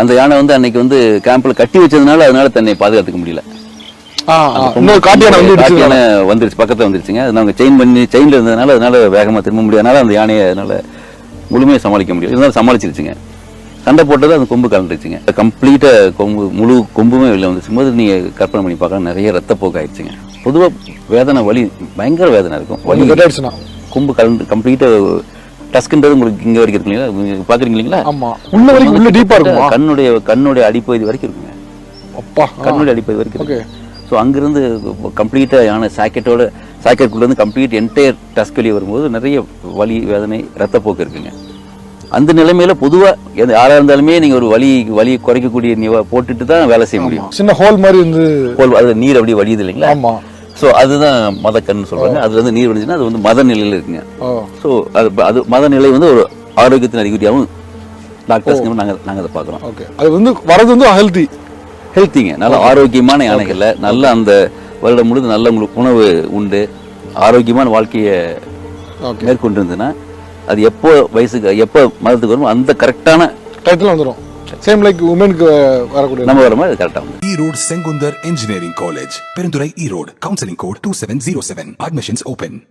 அந்த யானை வந்து அன்னைக்கு வந்து கேம்ப்ல கட்டி வச்சதுனால அதனால தன்னை பாதுகாத்துக்க முடியல. காட்டியான வந்துருச்சு, பக்கத்துல வந்துருச்சுங்க. அது நாங்க செயின்ல இருந்ததுனால அதனால வேகமா திரும்ப முடியாதனால அந்த யானையை அதனால முழுமையை சமாளிக்க முடியும். இருந்தாலும் சமாளிச்சிருச்சுங்க. சண்டை போட்டது அந்த கொம்பு கலந்துருச்சுங்க. கம்ப்ளீட்டா கொம்பு முழு கொம்புமே வெளில வந்துருச்சும் போது நீங்க கற்பனை பண்ணி பார்க்கலாம், நிறைய ரத்தப்போக்கு ஆயிடுச்சுங்க. பொதுவா வேதனை வலி பயங்கர வேதனை இருக்கும். வலி கொம்பு கலந்து கம்ப்ளீட்டா டஸ்க்ன்றது உங்களுக்கு இங்க வரைக்கும் இருக்கு இல்லைங்களா, பாக்குறீங்க இல்லைங்களா? உள்ள வரைக்கும் உள்ள டீப்பா இருக்கும். கண்ணுடைய அடிப்பகுதி வரைக்கும் இருக்குங்க. அப்பா, கண்ணுடைய அடிப்பகுதி வரைக்கும் இருக்கு. ஸோ அங்கிருந்து கம்ப்ளீட்டா யானை சாக்கெட்டுக்குள்ள இருந்து கம்ப்ளீட் என்டையர் டஸ்க் வெளியே வரும்போது நிறைய வலி வேதனை ரத்தப்போக்கு இருக்குங்க. அந்த நிலைமையில பொதுவா யாரா இருந்தாலுமே நீங்க ஒரு வலி குறைக்கக்கூடிய போட்டுட்டு தான் வேலை செய்ய முடியும். சின்ன ஹோல் மாதிரி இருந்து அது நீர் அப்படியே வலியுது இல்லைங்களா? ஸோ அதுதான் மதக்கன்னு சொல்றாங்க. அதுல இருந்து நீர் வந்துச்சுன்னா அது வந்து மத நிலையில இருக்குங்க. ஸோ அது மத நிலை வந்து ஒரு ஆரோக்கியத்தின் அறிகுறியாகவும் டாக்டர்ஸ் நாங்க அதை பாக்குறோம். அது வந்து வரது வந்து ஹெல்த்திங்க, நல்ல ஆரோக்கியமான யானைகள்ல நல்ல அந்த வருடம் முழுது நல்ல உங்களுக்கு உணவு உண்டு, ஆரோக்கியமான வாழ்க்கையை மேற்கொண்டு இருந்ததுன்னா அது எப்போ வயசுக்கு எப்போ மதத்துக்கு வருமோ அந்த கரெக்டான டைட்டில் வந்துடும். சேம் லைக் உமனுக்கு வரக்கூடிய நம்ம வர மாதிரி கரெக்டாக வந்து. Erode Sengunthar engineering college, Perundurai, Erode. Counselling code 2707. Admissions open.